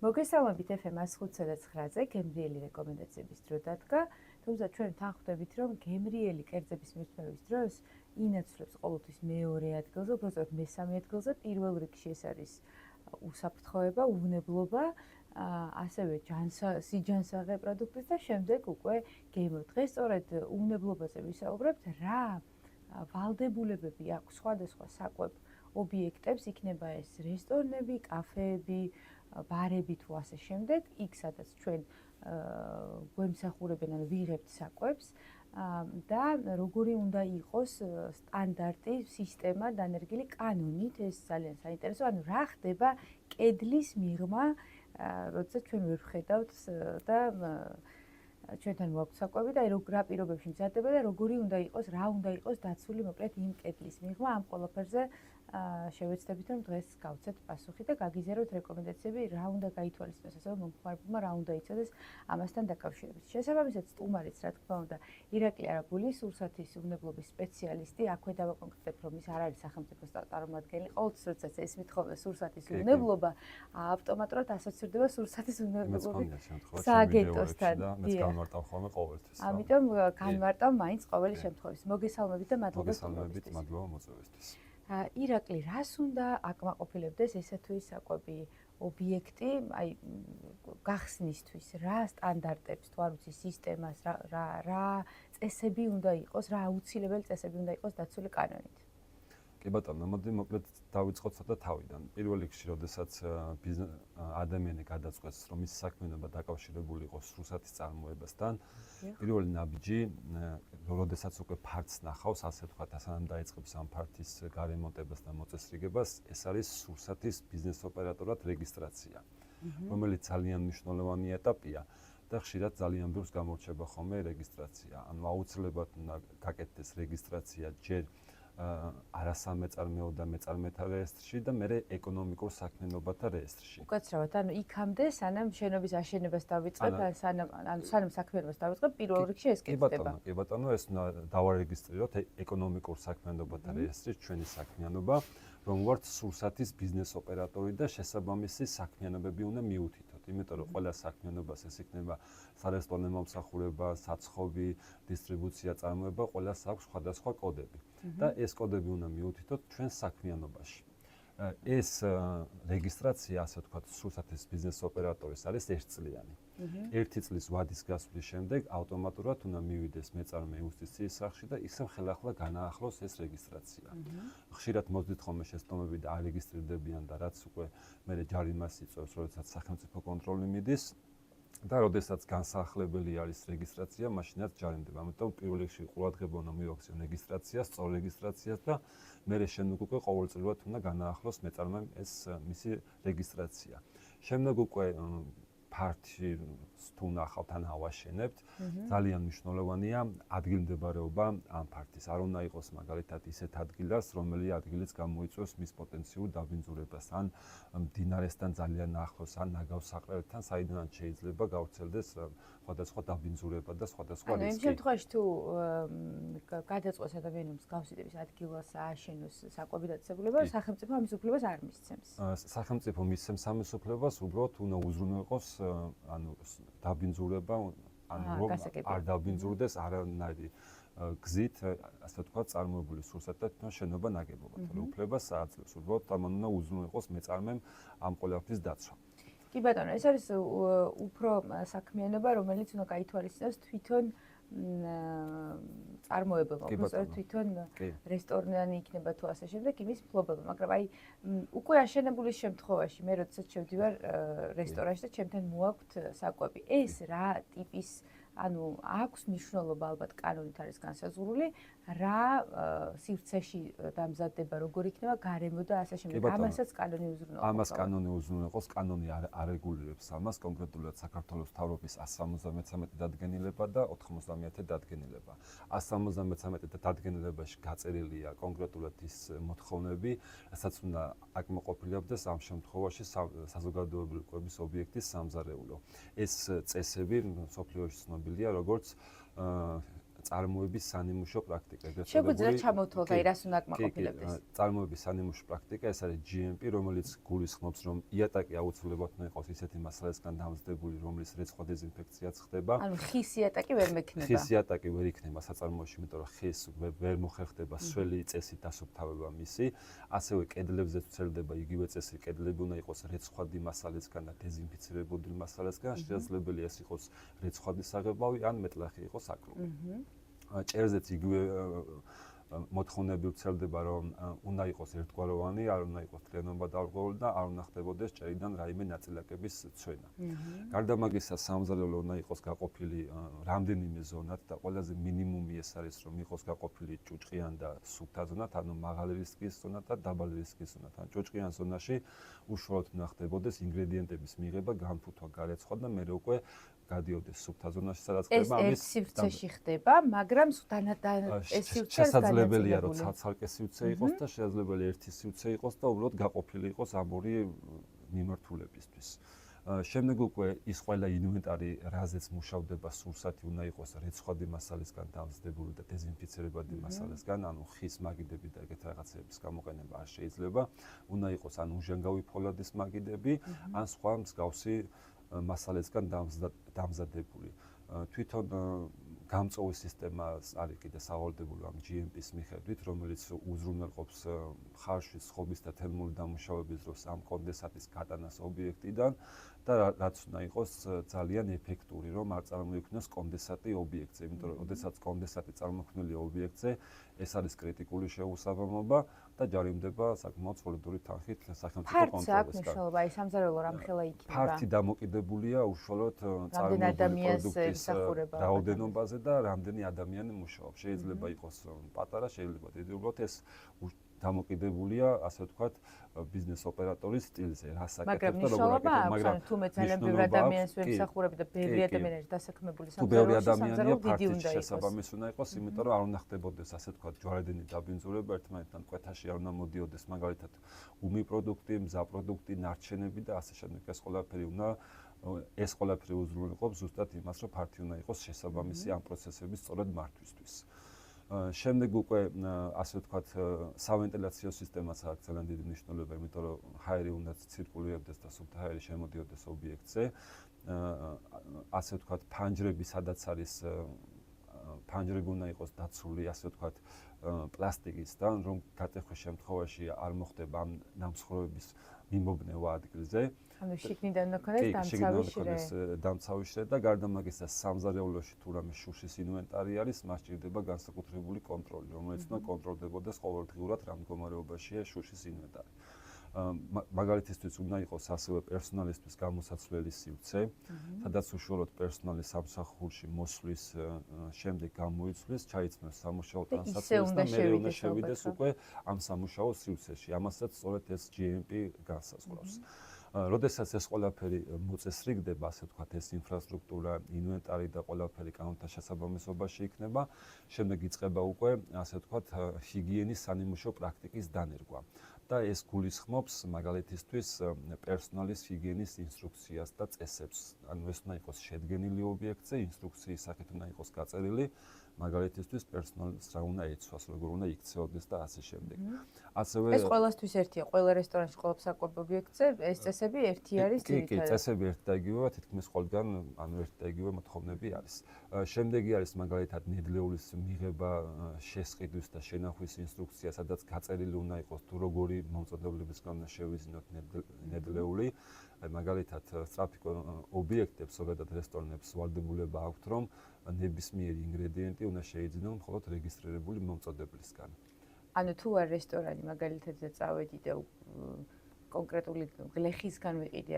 მოგესალმებით FM 105.9-ზე გემრიელი რეკომენდაციების დრო დადგა, თუმცა ჩვენ თანხვდებით, რომ გემრიელი კერძების მირთმევის დროს ინაცვლებს ყოველთვის მეორე ადგილზე, უბრალოდ მესამე ადგილზე, პირველ რიგში ეს არის უსაფრთხოება, უვნებლობა, ასევე სიჯანსაღე პროდუქტის და შემდეგ უკვე გემო. დღეს სწორედ უვნებლობაზე ვისაუბრებთ, რა ვალდებულებები აქვს სხვადასხვა საკვებ ობიექტებს, იქნება ეს რესტორნები, კაფეები, ბარები თუ ასე შემდეგ, იქ სადაც ჩვენ გვემსახურებენ, ანუ ვიღებთ საკვებს და როგორი უნდა იყოს სტანდარტი, სისტემა დანერგილი კანონით, ეს ძალიან საინტერესო, ანუ რა ხდება კედლის მიღმა, როდესაც ჩვენ ვერ ვხედავთ და ჩვენთან მოაქვს საკვები და რა პირობებში მზადდება და როგორი უნდა იყოს, რა უნდა იყოს დაცული მოკლედ იმ კედლის მიღმა, ამ ყველაფერზე შევეცდებით, რომ დღეს გავცეთ პასუხი და გაგიზიაროთ რეკომენდაციები, რა უნდა გაითვალისწინოს, ასევე მომხმარებელმა რა უნდა იცოდეს ამასთან დაკავშირებით. შესაბამისად, სტუმარიც, რა თქმა უნდა, ირაკლი არაგული, სურსათის უვნებლობის სპეციალისტი, აქვე დავაკონკრეტებ, რომ ის არ არის სახელმწიფოს წარმომადგენელი, ყოველთვის როდესაც ესმით ხოლმე სურსათის უვნებლობა, ავტომატურად ასოცირდება სურსათის უვნებლობის სააგენტოსთან. მეც განმარტავ ხოლმე ყოველთვის. ამიტომ განმარტავ მაინც ყოველი შემთხვევაში. მოგესალმებით და მადლობა მოგესალმებით, მადლობა მოწვევისთვის. ირაკლი, რას უნდა აკმაყოფილებდეს ესე თუ ის საკვები ობიექტი, აი გახსნისთვის, რა სტანდარტებს, თუ არ ვიცი, სისტემას, რა წესები უნდა იყოს, რა აუცილებელი წესები უნდა იყოს დაცული კანონით? კი ბატონო, მოდი მოკლედ დავიწყოთ ცოტა თავიდან. პირველ რიგში, როდესაც ადამიანი გადაწყვეტს, რომ ის საქმიანობა დაკავშირებული იყოს სურსათის წარმოებასთან, პირველი ნაბიჯი, როდესაც უკვე ფართს ნახავს, ასე ვთქვათ, სანამ დაიწყებს ამ ფართის გარემონტებას და მოწესრიგებას, ეს არის სურსათის ბიზნეს ოპერატორად რეგისტრაცია, რომელიც ძალიან მნიშვნელოვანი ეტაპია და ხშირად ძალიან ბევრს გამორჩება ხოლმე რეგისტრაცია. ანუ აუცილებლად უნდა გაკეთდეს რეგისტრაცია ჯერ არასამეწარმეო და მეწარმეთა რეესტრში და მერე ეკონომიკურ საქმიანობათა რეესტრში. უკაცრავად, ანუ იქამდე სანამ შენობის აშენებას დავიწყებ, სანამ საქმიანობას დავიწყებ, პირველ რიგში ეს კეთდება. კი ბატონო, ეს უნდა დავარეგისტრიროთ ეკონომიკურ საქმიანობათა რეესტრში ჩვენი საქმიანობა, რომ ვართ სურსათის ბიზნეს ოპერატორი და შესაბამისი საქმიანობები უნდა მიუთითოთ. იმიტომ რომ ყველა საქმიანობას ეს იქნება სარესტორნო მომსახურება, საცხობი, დისტრიბუცია, წარმოება, ყველას აქვს სხვადასხვა კოდები. და ეს კოდები უნდა მიუთითოთ ჩვენ საქმიანობაში. ეს რეგისტრაცია, ასე ვთქვათ, სურსათის ბიზნეს ოპერატორის არის ერთწლიანი. ერთი წლის ვადის გასვლის შემდეგ ავტომატურად უნდა მივიდეს მეწარმე იუსტიციის სახლში და ისევ ხელახლა განაახლოს ეს რეგისტრაცია. ხშირად მოძდით ხოლმე შეცდომები და არეგისტრირდებიან და რაც უკვე მერე ჯარიმას იწვევს, როდესაც სახელმწიფო კონტროლი მიდის. და როდესაც განსახლებელი არის რეგისტრაცია, მაშინაც ჯარიმდება. ამიტომ პირველ რიგში ყურადღება უნდა მივაქციონ რეგისტრაციას, სწორ რეგისტრაციას და მერე შემდეგ უკვე ყოველწლიურად უნდა განაახლოს მეწარმემ ეს მისი რეგისტრაცია. შემდეგ უკვე ფართი თუ ნახავთ ან ავაშენებთ, ძალიან მნიშვნელოვანია ადგილმდებარეობა ამ ფართის. არ უნდა იყოს მაგალითად ისეთ ადგილას, რომელიც ადგილიც გამოიწვევს მის პოტენციურ დაბინძურებას, ან მდინარესთან ძალიან ახლოს, ან ნაგავსაყრელთან, საიდანაც შეიძლება გავრცელდეს სხვადასხვა დაბინძურება და სხვადასხვა რისკი. იმ შემთხვევაში თუ გადაწყვეტს ადამიანი მსგავსი ტიპის ადგილას ააშენოს საკვები დაწესებულება, სახელმწიფო ამის უფლებას არ მისცემს. სახელმწიფო მისცემს ამის უფლებას, უბრალოდ უნდა უზრუნველყოს ანუ დაბინძურება, ანუ რომ არ დაბინძურდეს არანაირი გზით, ასე ვთქვათ, წარმოებული სურსათთან შენობა ნაგებობა. უფლებას აძლევს, უბრალოდ ამან უნდა უზრუნველყოს მეწარმემ ამ ყველაფრის დაცვა. კი ბატონო, ეს არის უფრო საქმიანობა, რომელიც უნდა გაითვალისწინოს თვითონ წარმოებელმა, თვითონ რესტორნიანი იქნება თუ ასე შემდეგ, იმის მფლობელმა, მაგრამ აი უკვე აშენებულის შემთხვევაში, მე როდესაც შევდივარ რესტორანში და ჩემთან მოაქვთ საკვები, ეს რა ტიპის, ანუ აქვს მნიშვნელობა, ალბათ კანონით არის განსაზღვრული, რა სივრცეში დამზადდება, როგორ იქნება გარემო და ასე შემდეგ. ამასაც კანონი უზრუნველყოფს. ამას კანონი უზრუნველყოფს, კანონი არეგულირებს ამას, კონკრეტულად საქართველოს მთავრობის 173 დადგენილება და 90 დადგენილება. 173 დადგენილებაში გაწერილია კონკრეტულად ის მოთხოვნები, რასაც უნდა აკმაყოფილებდეს ამ შემთხვევაში საზოგადოებრივი კვების ობიექტის სამზარეულო. ეს წესები მსოფლიოში ცნობილია როგორც წარმოების სანიმუშო პრაქტიკა. შეგვიძლია ჩამოვთვალოთ, აი რას უნდა აკმაყოფილებდეს. წარმოების სანიმუშო პრაქტიკა ეს არის GMP, რომელიც გულისხმობს, რომ იატაკი აუცილებლად უნდა იყოს ისეთი მასალისგან დამზადებული, რომლის რეცხვა დეზინფექციაც ხდება. ანუ ხის იატაკი ვერ მექნება. ხის იატაკი ვერ იქნება საწარმოოში, იმიტომ რომ ხის ვერ მოხერხდება სველი წესით დასუფთავება მისი. ასევე კედლებზე ვრცელდება იგივე წესი, კედლები უნდა იყოს რეცხვადი მასალისგან და დეზინფიცირებული მასალისგან. შესაძლებელია ეს იყოს რეცხვადი საღებავი ან მეტლახი იყოს აკრული. ჭერზეც იგივე მოთხოვნები ვრცელდება, რომ უნდა იყოს ერთგვაროვანი, არ უნდა იყოს თლიანობა დარღვეული და არ უნდა ხდებოდეს ჭერიდან რაიმე ნაწილაკების ცვენა. გარდა მაგისა, სამზარეულო უნდა იყოს გაყოფილი რამდენიმე ზონად და ყველაზე მინიმუმი ეს არის, რომ იყოს გაყოფილი ჭუჭყიან და სუფთა ზონად, ანუ მაღალი რისკის ზონად და დაბალი რისკის ზონად. ან ჭუჭყიან ზონაში უშუალოდ უნდა ხდებოდეს ინგრედიენტების მიღება, განფუთვა, გარეცხვა და მერე უკვე გადიოდეს სუფთა ზონაში, სადაც ხდება ამის ეს სივრცეში ხდება, მაგრამ ეს სივრცე შესაძლებელია, რომ ცალ-ცალკე სივრცე იყოს და შესაძლებელია ერთი სივრცე იყოს და უბრალოდ გაყოფილი იყოს ამ ორი მიმართულებისთვის. შემდეგ უკვე ის ყველა ინვენტარი, რაზეც მუშავდება სურსათი, უნდა იყოს რეცხვადი მასალისგან დამზადებული და დეზინფიცირებადი მასალისგან, ანუ ხის მაგიდები და ეგეთ რაღაცების გამოყენება არ შეიძლება. უნდა იყოს ან უჟანგავი ფოლადის მაგიდები, ან სხვა მსგავსი მასალისგან დამზადებული. თვითონ გამწვევის სისტემა არის კიდე სავალდებულო ამ GMP-ის მიხედვით, რომელიც უზრუნველყოფს ხარშვის, ხობის და თერმული დამუშავების დროს ამ კონდენსატის გატანას ობიექტიდან და რაც უნდა იყოს ძალიან ეფექტური, რომ არ წარმოიქმნას კონდენსატი ობიექტზე, იმიტომ რომ ოდესაც კონდენსატი წარმოქმნილია ობიექტზე, ეს არის კრიტიკული შეუსაბამობა და ჯარიმდება საკმაოდ სოლიდური თანხით სახელმწიფო კონტროლისგან. აი სამზარეულო რამხელა იქნება. ფართი დამოკიდებულია უშუალოდ წარმოებული პროდუქტის რაოდენობაზე და რამდენი ადამიანი მუშაობს. შეიძლება იყოს პატარა, შეიძლება დიდი, უბრალოდ ეს დამოკიდებულია, ასე ვთქვათ, ბიზნეს ოპერატორის სტილზე, რა საკეთებს და როგორ აკეთებს, მაგრამ თუ მე ძალიან ბევრი ადამიანს ვემსახურები და ბევრი ადამიანი დასაქმებული სამზარეულოში, სამზარეულო დიდი უნდა იყოს. შესაბამის უნდა იყოს, იმიტომ რომ არ უნდა ხდებოდეს, ასე ვთქვათ, ჯვარედინი დაბინძურება ერთმანეთთან კვეთაში არ უნდა მოდიოდეს, მაგალითად, უმი პროდუქტი, მზა პროდუქტი, ნარჩენები და ასე შემდეგ. ეს ყველაფერი უზრუნველყოფს ზუსტად იმას, რომ ფართი უნდა იყოს შესაბამისი ამ პროცესების სწორად მართვისთვის. შემდეგ უკვე ასე ვთქვათ, სავენტილაციო სისტემაც აქვს ძალიან დიდი მნიშვნელობა, იმიტომ რომ ჰაერი უნდა ცირკულირებდეს და სუფთა ჰაერი შემოდიოდეს ობიექტზე. ასე ვთქვათ, ფანჯრები, სადაც არის ფანჯრები უნდა იყოს დაცული, ასე ვთქვათ, პლასტიკისგან, რომ გატეხვის შემთხვევაში არ მოხდება ამ ნამსხვრევების მიმობნევა ადგილზე. ანუ შიგნიდან უნდა დამცავი შრე და გარდა მაგისა სამზარეულოში თუ რამე შუშის ინვენტარი არის, მას ჭირდება განსაკუთრებული კონტროლი, რომელიც უნდა კონტროლდებოდეს ყოველდღიურად რა მდგომარეობაშია შუშის ინვენტარი. მაგალითისთვის უნდა იყოს ასევე პერსონალისთვის გამოსაცვლელი სივრცე, სადაც უშუალოდ პერსონალი სამსახურში მოსვლის შემდეგ გამოიცვლის, ჩაიცნოს სამუშაო ტანსაცმელს და მერე უნდა შევიდეს უკვე ამ სამუშაო სივრცეში. ამასაც სწორედ ეს GMP განსაზღვრავს. როდესაც ეს ყველაფერი მოწესრიგდება, ასე ვთქვათ, ეს ინფრასტრუქტურა, ინვენტარი და ყველაფერი კანონთან შესაბამისობაში იქნება, შემდეგ იწყება უკვე, ასე ვთქვათ, ჰიგიენის სანიმუშო პრაქტიკის დანერგვა. და ეს გულისხმობს მაგალითისთვის პერსონალის ჰიგიენის ინსტრუქციას და წესებს. ანუ ეს უნდა იყოს შედგენილი ობიექტზე, ინსტრუქციის სახით უნდა იყოს გაწერილი, მაგალითისთვის პერსონალს რა უნდა ეცვას, როგორ უნდა იქცეოდეს და ასე შემდეგ. ასევე ეს ყველასთვის ერთია, ყველა რესტორანში, ყველა საკვებ ობიექტზე ეს წესები ერთი არის ძირითადად. კი, წესები ერთი და იგივეა, თითქმის ყველგან ანუ ერთი და იგივე მოთხოვნები არის. შემდეგი არის მაგალითად ნედლეულის მიღება, შესყიდვის და შენახვის ინსტრუქცია, სადაც გაწერილი უნდა იყოს თუ როგორი მომწოდებლებისგან უნდა შევიზინოთ ნედლეული. აი მაგალითად სწრაფი ობიექტებს, ზოგადად რესტორნებს ვალდებულება აქვთ, რომ ნებისმიერი ინგრედიენტი უნდა შეიძინონ მხოლოდ რეგისტრირებული მომწოდებლისგან. ანუ თუ არ რესტორანი მაგალითად წავედი და კონკრეტული გლეხისგან ვიყიდე,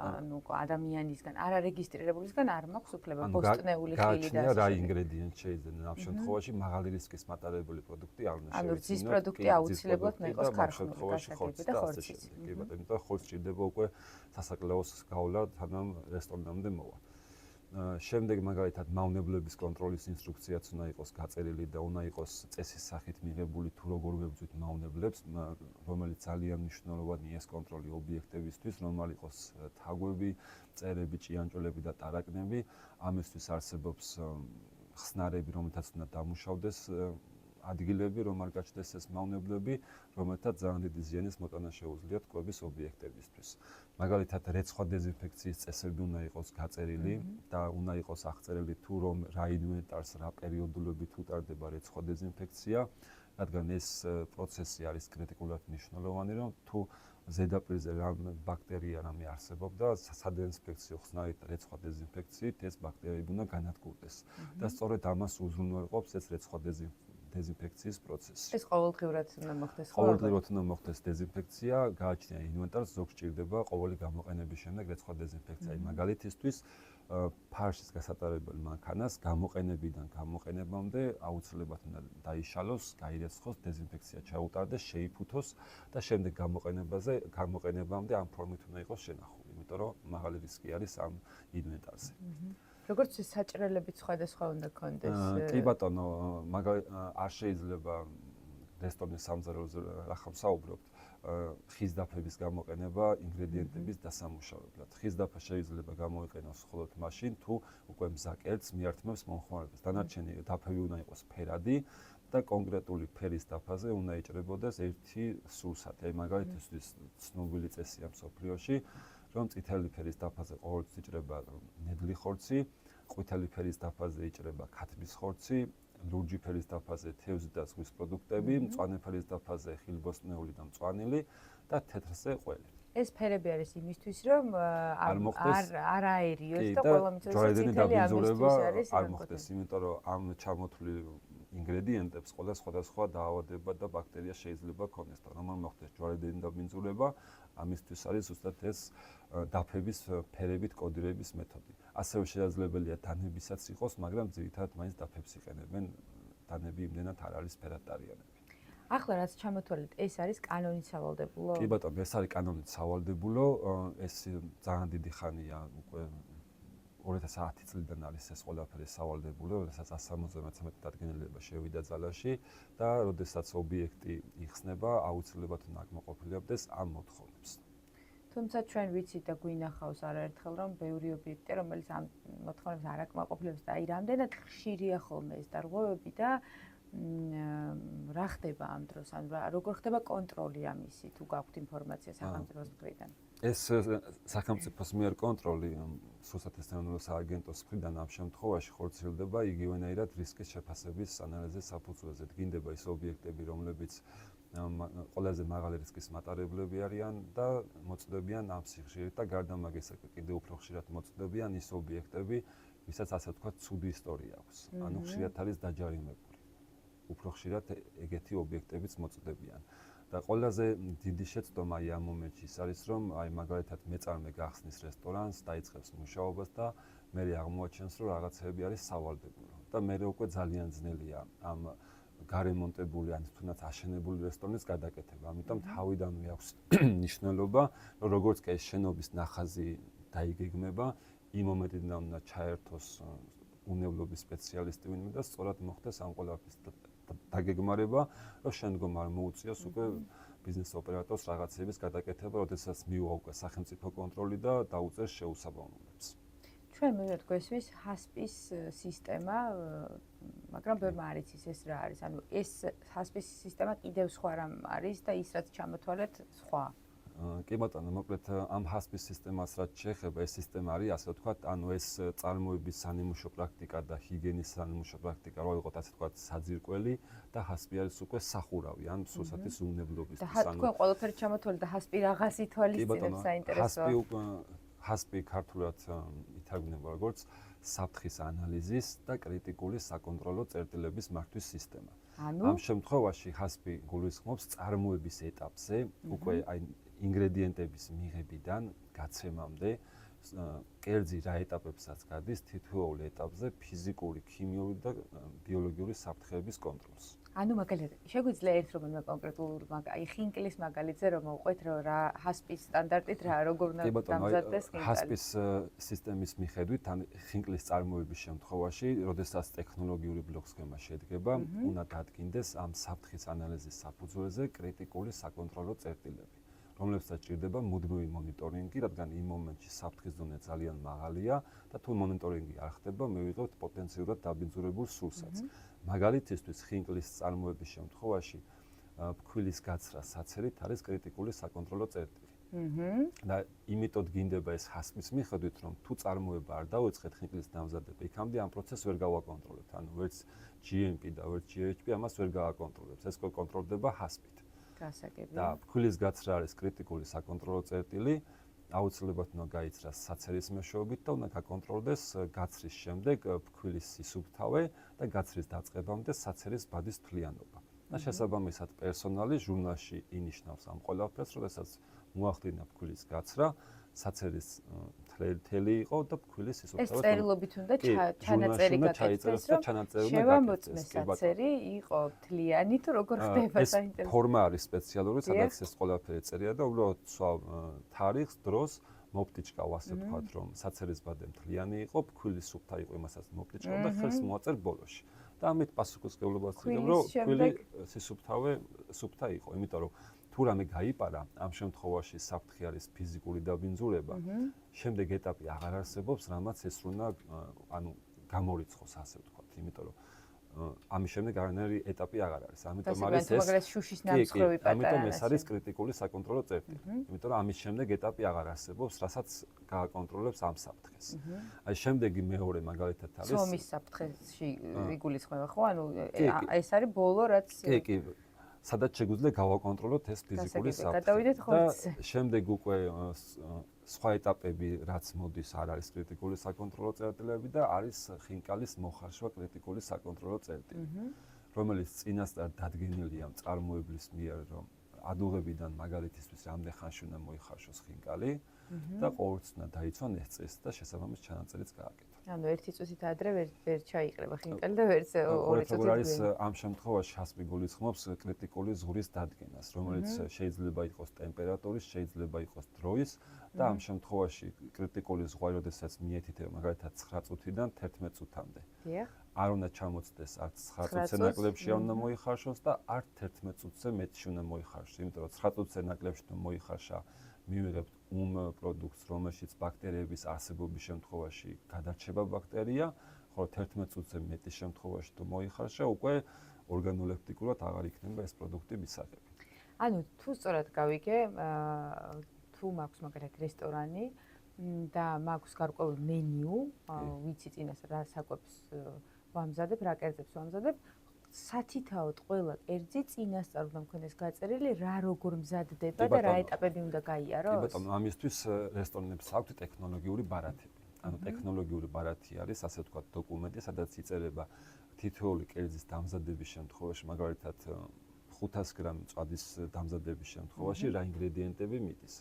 ანუ ადამიანისგან, არარეგისტრირებულისგან არ მაქვს უფლება ბოსტნეული ხილი და ასე. რა ინგრედიენტი შეიძინენ ამ შემთხვევაში მაღალი რისკის მატარებელი პროდუქტი არ უნდა ანუ რძის პროდუქტი აუცილებლად უნდა იყოს ქარხნული გასაგები და ხორციც. კი ბატონო, იმიტომ რომ ხორცი ჭირდება უკვე სასაკლაოს გავლა თანამ რესტორნამდე მოვა. შემდეგ მაგალითად მავნებლების კონტროლის ინსტრუქციაც უნდა იყოს გაწერილი და უნდა იყოს წესის სახით მიღებული თუ როგორ ვებრძვით მავნებლებს, რომელიც ძალიან მნიშვნელოვანია ეს კონტროლი ობიექტებისთვის, რომ არ იყოს თაგვები, წერები, ჭიანჭველები და ტარაკნები. ამისთვის არსებობს ხსნარები, რომელთაც უნდა დამუშავდეს ადგილები, რომ არ გაჩნდეს ეს მავნებლები, რომელთაც ძალიან დიდი ზიანის მოტანა შეუძლიათ კვების ობიექტებისთვის. მაგალითად, რეცხვა დეზინფექციის წესები უნდა იყოს გაწერილი და უნდა იყოს აღწერილი თუ რომ რა ინვენტარს, რა პერიოდულობით უტარდება რეცხვა დეზინფექცია, რადგან ეს პროცესი არის კრიტიკულად მნიშვნელოვანი, რომ თუ ზედაპირზე რამე ბაქტერია რამე არსებობდა, სადეზინფექციო ხსნარით რეცხვა დეზინფექციით ეს ბაქტერიები უნდა განადგურდეს. და სწორედ ამას უზრუნველყოფს ეს რეცხვა დეზინფექციის პროცესი. ეს ყოველდღიურად უნდა მოხდეს ხო? ყოველდღიურად უნდა მოხდეს დეზინფექცია, გააჩნია ინვენტარს, ზოგ სჭირდება ყოველი გამოყენების შემდეგ რეცხვა დეზინფექცია. მაგალითისთვის ფარშის გასატარებელ მანქანას გამოყენებიდან გამოყენებამდე აუცილებლად უნდა დაიშალოს, გაირეცხოს, დეზინფექცია ჩაუტარდეს, შეიფუთოს და შემდეგ გამოყენებამდე ამ ფორმით უნდა იყოს შენახული, იმიტომ რომ მაღალი რისკი არის ამ ინვენტარზე. როგორც საჭრელებიც სხვადასხვა უნდა კონდეს. კი ბატონო, არ შეიძლება რესტორნის სამზარეულოზე ახლა ვსაუბრობთ, ხის დაფების გამოყენება ინგრედიენტების დასამუშავებლად. ხის დაფა შეიძლება გამოიყენოს მხოლოდ მაშინ, თუ უკვე მზაკერტს მიართმევს მომხმარებელს. დანარჩენი დაფები უნდა იყოს ფერადი და კონკრეტული ფერის დაფაზე უნდა იჭრებოდეს ერთი სურსათი. აი მაგალითისთვის ცნობილი წესია მსოფლიოში, რომ წითელი ფერის დაფაზე ყოველთვის იჭრება ნედლი ხორცი, ყვითელი ფერის დაფაზე იჭრება ქათმის ხორცი, ლურჯი ფერის დაფაზე თევზი და ზღვის პროდუქტები, მწვანე ფერის დაფაზე ხილბოსტნეული და მწვანილი და თეთრზე ყველი. ეს ფერები არის იმისთვის, რომ არ აერიოს და ყველა მიწევს წითელი ამისთვის არის. არ მოხდეს, იმიტომ რომ ამ ჩამოთვლილ ინგრედიენტებს ყველა სხვადასხვა დაავადება და ბაქტერია შეიძლება ქონდეს და რომ მოხდეს ჯვარედენი დაბინძურება, ამისთვის არის ზუსტად ეს დაფების ფერებით კოდირების მეთოდი. ასევე შესაძლებელია დანებისაც იყოს, მაგრამ ძირითადად მაინც დაფებს იყენებენ, დანები იმდენად არ არის ფერატარიანები. ახლა რაც ჩამოთვალეთ, ეს არის კანონით სავალდებულო? კი ბატონო, ეს არის კანონით სავალდებულო, ეს ძალიან დიდი ხანია, უკვე 2010 წლიდან არის ეს ყველაფერი სავალდებულო, როდესაც 173 დადგენილება შევიდა ძალაში და როდესაც ობიექტი იხსნება, აუცილებლად უნდა აკმაყოფილებდეს ამ მოთხოვნებს. თუმცა ჩვენ ვიცით და გვინახავს არაერთხელ, რომ ბევრი ობიექტი, რომელიც ამ მოთხოვნებს არ აკმაყოფილებს და აი რამდენად ხშირია ხოლმე ეს დარღვევები და რა ხდება ამ დროს, ან როგორ ხდება კონტროლი ამისი, თუ გაქვთ ინფორმაცია სახელმწიფოს მხრიდან? ეს სახელმწიფოს მიერ კონტროლი სურსათესტევნულო სააგენტოს მხრიდან ამ შემთხვევაში ხორციელდება იგივენაირად რისკის შეფასების ანალიზის საფუძველზე. დგინდება ის ობიექტები, რომლებიც ყველაზე მაღალი რისკის მატარებლები არიან და მოწდებიან ამ სიხშირით და გარდა მაგისა კიდევ უფრო ხშირად მოწდებიან ის ობიექტები, ვისაც ასე ვთქვათ, ცუდი ისტორია აქვს. ანუ ხშირად არის დაჯარიმებული. უფრო ხშირად ეგეთი ობიექტებიც მოწდებიან. და ყველაზე დიდი შეცდომა ამ მომენტში ის არის, რომ აი მაგალითად მეწარმე გახსნის რესტორანს, დაიწყებს მუშაობას და მე აღმოაჩენს, რომ რაღაცები არის სავალდებულო. და მე უკვე ძალიან ძნელია ამ გარემონტებული ან თუნდაც აშენებული რესტორნის გადაკეთება. ამიტომ თავიდანვე აქვს მნიშვნელობა, რომ როგორც კი ეს შენობის ნახაზი დაიგეგმება, იმ მომენტიდან უნდა ჩაერთოს უნებლობის სპეციალისტი ვინმე და სწორად მოხდეს ამ ყველაფრის დაგეგმარება, რომ შემდგომ არ მოუწიოს უკვე ბიზნეს ოპერატორს რაღაცების გადაკეთება, როდესაც მივა უკვე სახელმწიფო კონტროლი და დაუწეს შეუსაბამობებს. ჩვენ მივედით გვესმის ჰასპის სისტემა, მაგრამ ბევრმა არ იცის ეს რა არის. ანუ ეს ჰასპის სისტემა კიდევ სხვა რამ არის და ის რაც ჩამოთვალეთ სხვა. კი ბატონო, მოკლედ ამ ჰასპის სისტემას რაც შეეხება, ეს სისტემა არის, ასე ვთქვათ, ანუ ეს წარმოების სანიმუშო პრაქტიკა და ჰიგიენის სანიმუშო პრაქტიკა, რო იყოთ ასე ვთქვათ, საძირკველი და ჰასპი არის უკვე სახურავი, ან სურსათის უნებლობისთვის. და თქვენ ყველაფერი ჩამოთვალეთ და ჰასპი რაღაც ითვალისწინებს საინტერესოა. ჰასპი ქართულად ითარგმნება როგორც საფრთხის ანალიზის და კრიტიკული საკონტროლო წერტილების მართვის სისტემა. ამ შემთხვევაში ჰასპი გულისხმობს წარმოების ეტაპზე, უკვე აი ინგრედიენტების მიღებიდან გაცემამდე, კერძი რა ეტაპებსაც გადის, თითოეულ ეტაპზე ფიზიკური, ქიმიური და ბიოლოგიური საფრთხეების კონტროლს. ანუ მაგალითად, შეგვიძლია ერთ რომელიმე კონკრეტულ აი ხინკლის მაგალითზე რომ მოვყვეთ, რომ რა ჰასპის სტანდარტით რა როგორ უნდა დამზადდეს ხინკალი. ჰასპის სისტემის მიხედვით, ან ხინკლის წარმოების შემთხვევაში, როდესაც ტექნოლოგიური ბლოკ-სქემა შედგება, უნდა დადგინდეს ამ საფრთხის ანალიზის საფუძველზე კრიტიკული საკონტროლო წერტილები, რომლებსაც ჭირდება მუდმივი მონიტორინგი, რადგან იმ მომენტში საფრთხის დონე ძალიან მაღალია და თუ მონიტორინგი არ ხდება, მივიღებთ პოტენციურად დაბინძურებულ სურსათს. მაგალითისთვის, ხინკლის წარმოების შემთხვევაში ფქვილის გაცრა საცერით არის კრიტიკული საკონტროლო წერტილი. და იმიტომ გინდება ეს ჰასპის მიხედვით, რომ თუ წარმოება არ დავიწყეთ ხინკლის დამზადება, იქამდე ამ პროცესს ვერ გავაკონტროლებთ. ანუ ვერც GMP და ვერც GHP ამას ვერ გააკონტროლებს. ეს კონტროლდება ჰასპით. გასაგებია. და ფქვილის გაცრა არის კრიტიკული საკონტროლო წერტილი. აუცილებლად უნდა გაიცრას საცერის მეშვეობით და უნდა გაკონტროლდეს გაცრის შემდეგ ფქვილის სისუფთავე და გაცრის დაწყებამდე საცერის ბადის თვლიანობა. და შესაბამისად პერსონალი ჟურნალში ინიშნავს ამ ყველაფერს, როდესაც მოახდინა ფქვილის გაცრა, საცერის თელი იყო და ფქვილის სისუფთავე. ეს წერილობით უნდა ჩანაწერი გაკეთდეს, რომ შევამოწმე საცერი იყო თლიანი თუ როგორ ხდება საინტერესო. ეს ფორმა არის სპეციალური, სადაც ეს ყველაფერი წერია და უბრალოდ სვავ თარიღს, დროს მოპტიჭკავ, ასე ვთქვათ, რომ საცერის ბადე მთლიანი იყო, ფქვილის სუფთა იყო, იმასაც მოპტიჭკავ და ხელს მოაწერ ბოლოში. და ამით პასუხისმგებლობას იღებ, რომ ფქვილი სისუფთავე სუფთა იყო, იმიტომ რომ თუ რამე გაიპარა, ამ შემთხვევაში საფრთხე არის ფიზიკური დაბინძურება. შემდეგ ეტაპი აღარ არსებობს, რამაც ეს უნდა ანუ გამორიცხოს, ასე ვთქვათ, იმიტომ რომ ამის შემდეგ არანაირი ეტაპი აღარ არის. ამიტომ არის ეს შუშის ნამსხვრევი პატარა. ამიტომ ეს არის კრიტიკული საკონტროლო წერტილი. იმიტომ რომ ამის შემდეგ ეტაპი აღარ არსებობს, რასაც გააკონტროლებს ამ საფრთხეს. აი შემდეგი მეორე მაგალითად არის ცომის საფრთხეში იგულისხმება, ხო? ანუ ეს არის ბოლო რაც კი. სადაც შეგვიძლია გავაკონტროლოთ ეს ფიზიკური საფრთხე. გადავიდეთ ხორცზე. შემდეგ უკვე სხვა ეტაპები, რაც მოდის, არ არის კრიტიკული საკონტროლო წერტილები და არის ხინკალის მოხარშვა კრიტიკული საკონტროლო წერტილი, რომელიც წინასწარ დადგენილია მწარმოებლის მიერ, რომ ადუღებიდან მაგალითისთვის რამდენ ხანში უნდა მოიხარშოს ხინკალი და ყოველთვის უნდა დაიცვან ეს წესი და შესაბამის ჩანაწერიც გააკეთოს. ანუ ერთი წუთით ადრე ვერ ჩაიყრება ხინკალი და ვერც ორი წუთით. არის ამ შემთხვევაში ჰასპი გულისხმობს კრიტიკული ზღურის დადგენას, რომელიც შეიძლება იყოს ტემპერატურის, შეიძლება იყოს დროის და ამ შემთხვევაში კრიტიკული ზღვარი, როდესაც მიეთითება მაგალითად 9 წუთიდან 11 წუთამდე. დიახ. არ უნდა ჩამოწდეს არც 9 წუთზე ნაკლებში არ უნდა მოიხარშოს და არც 11 წუთზე მეტში უნდა მოიხარშოს, იმიტომ რომ 9 წუთზე ნაკლებში თუ მოიხარშა, მივიღებთ პროდუქტს, რომელშიც ბაქტერიების არსებობის შემთხვევაში გადარჩება ბაქტერია, ხოლო 11 წუთზე მეტის შემთხვევაში თუ მოიხარშა, უკვე ორგანოლეპტიკურად აღარ იქნება ეს პროდუქტი მისაღები. ანუ თუ სწორად გავიგე, თუ მაქვს მაგალითად რესტორანი და მაქვს გარკვეული მენიუ, ვიცი წინას რა საკვებს ვამზადებ, რა კერძებს ვამზადებ, სათითაოდ ყველა კერძი წინასწარ უნდა მქონდეს გაწერილი, რა როგორ მზადდება და რა ეტაპები უნდა გაიაროს? კი ბატონო, ამისთვის რესტორნებს აქვთ ტექნოლოგიური ბარათები. ანუ ტექნოლოგიური ბარათი არის, ასე ვთქვათ, დოკუმენტი, სადაც იწერება თითოეული კერძის დამზადების შემთხვევაში, მაგალითად 500 გრამი მწვადის დამზადების შემთხვევაში რა ინგრედიენტები მიდის.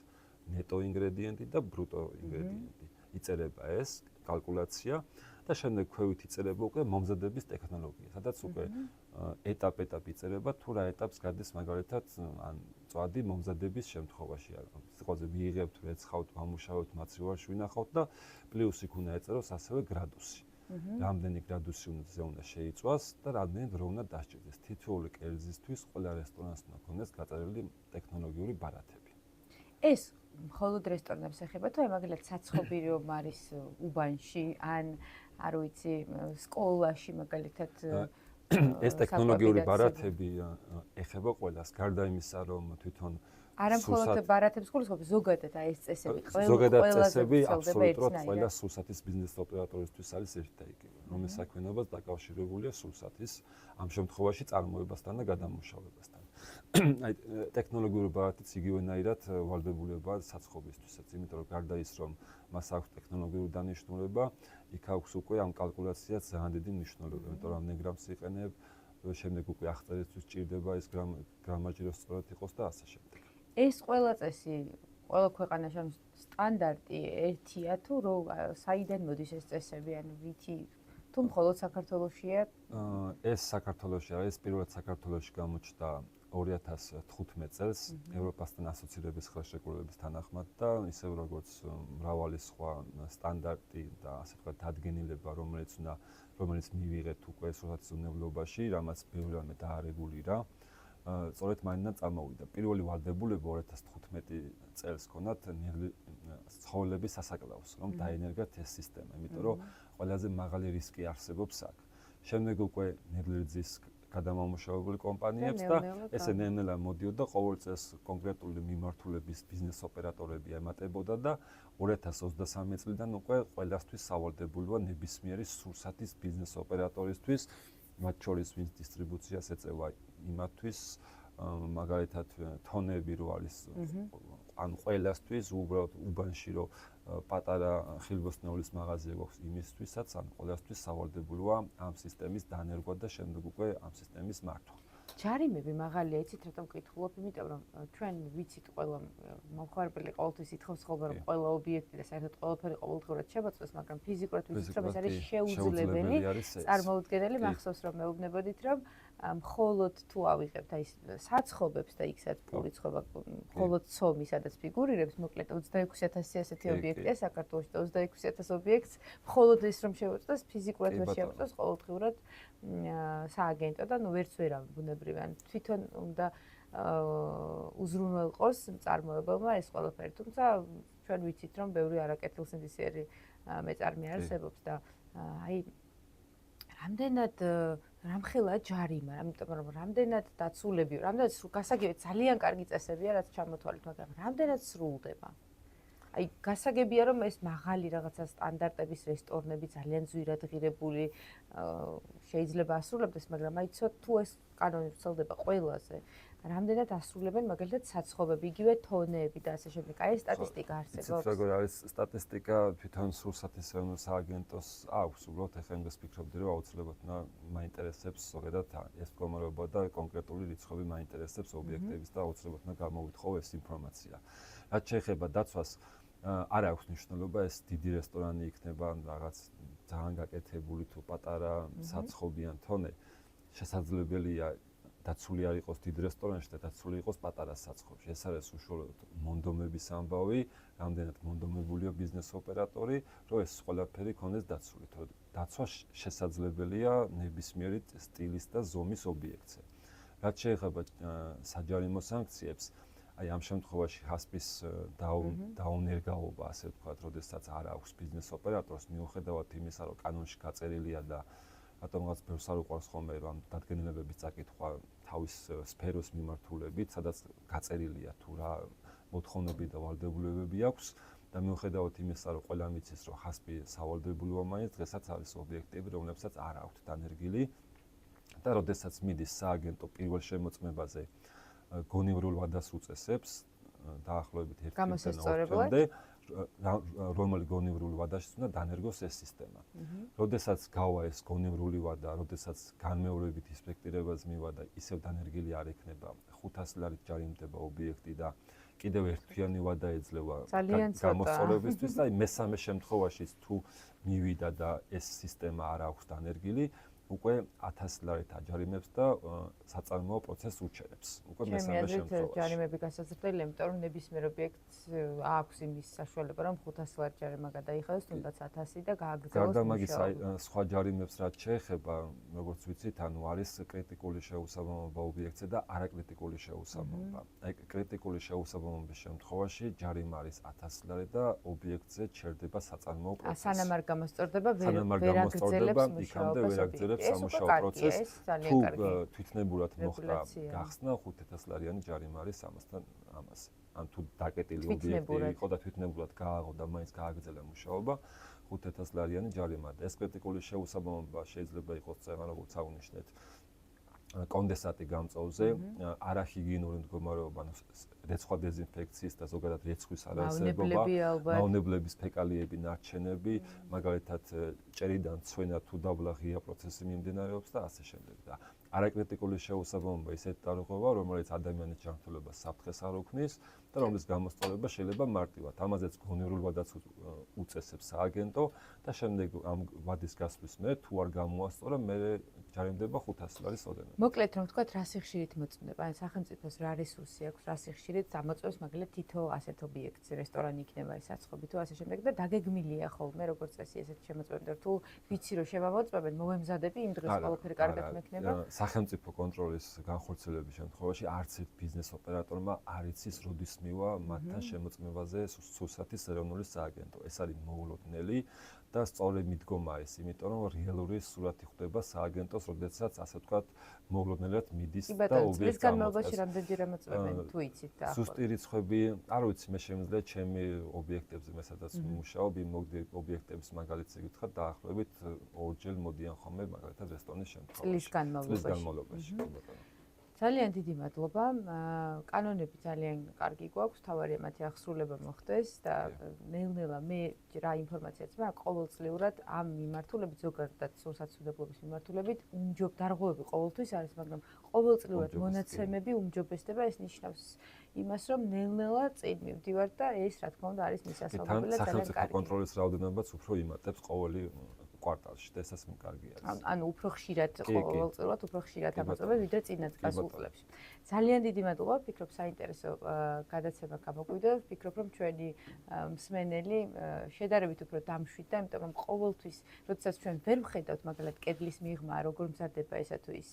ნეტო ინგრედიენტი და ბრუტო ინგრედიენტი. იწერება ეს კალკულაცია და შემდეგ ქვევით იწერება უკვე მომზადების ტექნოლოგია, სადაც უკვე ეტაპ-ეტაპ იწერება თუ რა ეტაპს გადის მაგალითად ან მწვადი მომზადების შემთხვევაში. სიტყვაზე მიიღებთ, ვეცხავთ, ვამუშავებთ, მაცივარში ვინახავთ და პლუს იქ უნდა ეწეროს ასევე გრადუსი. რამდენი გრადუსი უნდა შეიწვას და რამდენი დრო უნდა დასჭირდეს. თითოეული კერძისთვის ყველა რესტორანს უნდა ქონდეს გაწერილი ტექნოლოგიური ბარათები. ეს მხოლოდ რესტორნებს ეხება თუ მაგალითად საცხობი რომ არის უბანში ან არ ვიცი სკოლაში მაგალითად ეს ტექნოლოგიური ბარათები ეხება ყველას, გარდა იმისა რომ თვითონ არა მხოლოდ ბარათებს გულისხმობ, ზოგადად აი ეს წესები ყველა ზოგადად წესები აბსოლუტურად ყველა სურსათის ბიზნეს ოპერატორისთვის არის ერთი და იგივე, რომლის საქმიანობაც დაკავშირებულია სურსათის ამ შემთხვევაში წარმოებასთან და გადამუშავებასთან. აი ტექნოლოგიური ბარათიც იგივენაირად ვალდებულება საცხობისთვისაც, იმიტომ რომ გარდა ის რომ მას აქვს ტექნოლოგიური დანიშნულება, იქ აქვს უკვე ამ კალკულაციას ძალიან დიდი მნიშვნელობა, იმიტომ რომ რამდენ გრამს იყენებ, შემდეგ უკვე აღწერისთვის ჭირდება ეს გრამაჟი რომ სწორად იყოს და ასე შემდეგ. ეს ყველა წესი, ყველა ქვეყანაში ამ სტანდარტი ერთია თუ საიდან მოდის ეს წესები, ანუ ვითი თუ მხოლოდ საქართველოშია? ეს საქართველოში არის, პირველად საქართველოში გამოჩნდა 2015 წელს ევროპასთან ასოცირების ხელშეკრულების თანახმად და ისევ როგორც მრავალი სხვა სტანდარტი და ასე ვთქვათ დადგენილება, რომელიც მივიღეთ უკვე სურსათის უნებლობაში, რამაც ბევრი რამე დაარეგულირა. სწორედ მანიდან წამოვიდა. პირველი ვალდებულება 2015 წელს ჰქონდათ ცხოველების სასაკლაოს, რომ დაენერგათ ეს სისტემა, იმიტომ რომ ყველაზე მაღალი რისკი არსებობს აქ. შემდეგ უკვე ნედლერძის გადამამუშავებელი კომპანიებს და ესე ნელ-ნელა მოდიოდა ყოველ წელს კონკრეტული მიმართულების ბიზნეს ოპერატორები ემატებოდა და 2023 წლიდან უკვე ყველასთვის სავალდებულოა ნებისმიერი სურსათის ბიზნეს ოპერატორისთვის, მათ შორის ვინც დისტრიბუციას ეწევა იმათთვის, მაგალითად თონები რო არის ან ყველასთვის უბრალოდ უბანში რო პატარა ხილბოსნეულის მაღაზია გვაქვს იმისთვისაც ან ყველასთვის სავალდებულოა ამ სისტემის დანერგვა და შემდეგ უკვე ამ სისტემის მართვა. ჯარიმები მაღალია, იცით რატომ ვკითხულობ, იმიტომ რომ ჩვენ ვიცით ყველა მომხმარებელი ყოველთვის ითხოვს ხოლმე რომ ყველა ობიექტი და საერთოდ ყველაფერი ყოველდღურად შემოწმეს, მაგრამ ფიზიკურად ვიცით რომ ეს არის შეუძლებელი, წარმოუდგენელი. მახსოვს რომ მეუბნებოდით რომ მხოლოდ თუ ავიღებთ აი საცხობებს და იქ სადაც პური ცხობა, მხოლოდ ცომი სადაც ფიგურირებს, მოკლედ 26000 ასეთი ობიექტია საქართველოში და 26000 ობიექტს მხოლოდ ის რომ შევაწყვეს, ფიზიკურად ვერ შეაწყვეს ყოველდღურად სააგენტო და ნუ ვერც ვერა ბუნებრივი ან თვითონ უნდა უზრუნველყოს მწარმოებელმა ეს ყველაფერი. თუმცა ჩვენ ვიცით რომ ბევრი არაკეთილსინდისიერი მეწარმე არსებობს და აი რამდენად რამხელა ჯარიმა, ამიტომ რომ რამდენად დაცულები, რამდენად გასაგებია ძალიან კარგი წესებია რაც ჩამოთვალეთ, მაგრამ რამდენად სრულდება. აი გასაგებია რომ ეს მაღალი რაღაცა სტანდარტების რესტორნები ძალიან ძვირად ღირებული შეიძლება ასრულებდეს, მაგრამ აი თუ ეს კანონი ვრცელდება ყველაზე, რამდენად ასრულებენ მაგალითად საცხობები, იგივე თონეები და ასე შემდეგ. აი ეს სტატისტიკა არსებობს. როგორ არის სტატისტიკა თვითონ სურსათის სააგენტოს აქვს, უბრალოდ ეხლა იმას ფიქრობდი რომ აუცილებლად მაინტერესებს ზოგადად ეს მდგომარეობა და კონკრეტული რიცხვები მაინტერესებს ობიექტების და აუცილებლად გამოვითხოვ ეს ინფორმაცია. რაც შეეხება დაცვას არ აქვს მნიშვნელობა ეს დიდი რესტორანი იქნება რაღაც ძალიან გაკეთებული თუ პატარა საცხობიან თონე შესაძლებელია დაცული არ იყოს დიდ რესტორანში და დაცული იყოს პატარა საცხობში. ეს არის უშუალოდ მონდომების ამბავი, რამდენად მონდომებულია ბიზნეს ოპერატორი, რომ ეს ყველაფერი ქონდეს დაცული. დაცვა შესაძლებელია ნებისმიერი სტილის და ზომის ობიექტზე. რაც შეეხება საჯარიმო სანქციებს, აი ამ შემთხვევაში ჰასპის დაუნერგაობა, ასე ვთქვათ, როდესაც არ აქვს ბიზნეს ოპერატორს, მიუხედავად იმისა, რომ კანონში გაწერილია და რატომღაც ბევრს არ უყვარს ხოლმე რომ დადგენილებების წაკითხვა თავის სფეროს მიმართულებით, სადაც გაწერილია თუ რა მოთხოვნები და ვალდებულებები აქვს და მიუხედავად იმისა, რომ ყველამ იცის, რომ ჰასპი სავალდებულოა მაინც, დღესაც არის ობიექტები, რომლებსაც არ აქვთ დანერგილი და როდესაც მიდის სააგენტო პირველ შემოწმებაზე გონივრულ ვადას უწესებს დაახლოებით 1 გამოსასწორებლად რომელი გონივრული ვადაშიც უნდა დანერგოს ეს სისტემა. როდესაც გავა ეს გონივრული ვადა, როდესაც განმეორებით ინსპექტირებას მივა და ისევ დანერგილი არ ექნება, 500 ლარით ჯარიმდება ობიექტი და კიდევ ერთთვიანი ვადა ეძლევა გამოსწორებისთვის და მესამე შემთხვევაშიც თუ მივიდა და ეს სისტემა არ აქვს დანერგილი, უკვე 1000 ლარით აჯარიმებს და საწარმოო პროცესს უჩერებს. უკვე მესამე შემთხვევაში. ჯარიმები გასაზრდელია, იმიტომ რომ ნებისმიერ ობიექტს აქვს იმის საშუალება, რომ 500 ლარი ჯარიმა გადაიხადოს, თუნდაც 1000 და გააგრძელოს. გარდა მაგისა, სხვა ჯარიმებს რაც შეეხება, როგორც ვიცით, ანუ არის კრიტიკული შეუსაბამობა ობიექტზე და არაკრიტიკული შეუსაბამობა. აი კრიტიკული შეუსაბამობის შემთხვევაში ჯარიმა არის 1000 ლარი და ობიექტზე ჩერდება საწარმოო პროცესი. სანამ არ გამოსწორდება, ვერ აგრძელებს მუშაობას. სამუშაო პროცესს თუ თვითნებურად მოხდა გახსნა 5000 ლარიანი ჯარიმა არის ამასთან ამაზე. ან თუ დაკეტილი ობიექტი იყო და თვითნებურად გააღო და მაინც გააგრძელა მუშაობა 5000 ლარიანი ჯარიმა და ეს კრიტიკული შეუსაბამობა შეიძლება იყოს წევა როგორც აღნიშნეთ კონდენსატი გამწოლზე, არახიგიენური მდგომარეობა, რეცხვა დეზინფექციის და ზოგადად რეცხვის არარსებობა, მავნებლების ფეკალიები, ნარჩენები, მაგალითად ჭერიდან ცვენა თუ დაბლა ღია პროცესი მიმდინარეობს და ასე შემდეგ. და არაკრიტიკული შეუსაბამობა ისეთ დარღვევა, რომელიც ადამიანის ჯანმრთელობას საფრთხეს არ უქმნის და რომლის გამოსწორება შეიძლება მარტივად. ამაზეც გონივრულ ვადას უწესებს სააგენტო და შემდეგ ამ ვადის გასვლის მერე თუ არ გამოასწორა, მე ჯარიმდება 500 ლარის ოდენად. მოკლედ რომ ვთქვათ, რა სიხშირით მოწმდება, ან სახელმწიფოს რა რესურსი აქვს, რა სიხშირით ამოწევს მაგალითად თითო ასეთ ობიექტს, რესტორანი იქნება, საცხობი თუ ასე შემდეგ და დაგეგმილია ხოლმე როგორც წესი ესეთი შემოწმებები, თუ ვიცი რომ შემამოწმებენ, მოვემზადები იმ დღეს ყველაფერი კარგად მექნება. სახელმწიფო კონტროლის განხორციელების შემთხვევაში არც ერთ ბიზნეს ოპერატორმა არ იცის როდის მივა მათთან შემოწმებაზე სურსათის ეროვნული სააგენტო. ეს არის მოულოდნელი და სწორი მიდგომა ის, იმიტომ რომ რეალური სურათი ხვდება სააგენტოს, როდესაც ასე ვთქვათ, მოულოდნელად მიდის და ობიექტს წლის განმავლობაში რამდენჯერ ამოწმებენ, თუ იცით და ზუსტი რიცხვები, არ ვიცი, მე შემიძლია ჩემი ობიექტებზე, მე სადაც ვიმუშაობ, იმ ობიექტების მაგალითზე გითხრათ, დაახლოებით 2 ჯერ მოდიან ხოლმე მაგალითად რესტორნის შემთხვევაში. წლის განმავლობაში. ძალიან დიდი მადლობა. კანონები ძალიან კარგი გვაქვს, თავარია მათი აღსრულება მოხდეს და ნელ-ნელა მე რა ინფორმაციაც მაქვს, ყოველწლიურად ამ მიმართულებით ზოგადად სურსათმცოდებლობის მიმართულებით დარღვევები ყოველთვის არის, მაგრამ ყოველწლიურად მონაცემები უმჯობესდება, ეს ნიშნავს იმას, რომ ნელ-ნელა წინ მივდივართ და ეს რა თქმა უნდა არის მისასალმებელი და ძალიან სახელმწიფო კარგი. კონტროლის რაოდენობაც უფრო იმატებს ყოველი კვარტალში და ესაც კარგი არის. ანუ უფრო ხშირად ყოველწლიურად უფრო ხშირად ამოწმებენ ვიდრე წინა გასულ წლებში. ძალიან დიდი მადლობა, ვფიქრობ საინტერესო გადაცემა გამოგვიდა, ვფიქრობ რომ ჩვენი მსმენელი შედარებით უფრო დამშვიდდა, იმიტომ რომ ყოველთვის, როდესაც ჩვენ ვერ ვხედავთ მაგალითად კედლის მიღმა, როგორ მზადდება ესა თუ ის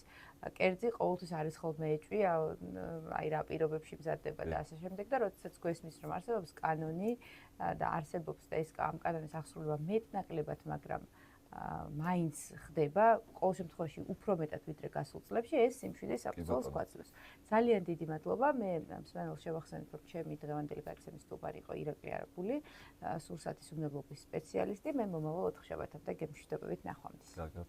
კერძი, ყოველთვის არის ხოლმე ეჭვი, აი რა პირობებში მზადდება და ასე შემდეგ და როდესაც გვესმის რომ არსებობს კანონი და არსებობს და ეს ამ კანონის აღსრულება მეტნაკლებად, მაგრამ მაინც ხდება, ყოველ შემთხვევაში უფრო მეტად ვიდრე გასულ წლებში, ეს სიმშვიდის საფუძველს გვაძლევს. ძალიან დიდი მადლობა. მე მსმენელს შევახსენებ, რომ ჩემი დღევანდელი გადაცემის სტუმარი იყო ირაკლი არაბული, სურსათის უნებლობის სპეციალისტი. მე მომავალ 4 შაბათამდე გემშვიდობებით ნახვამდის.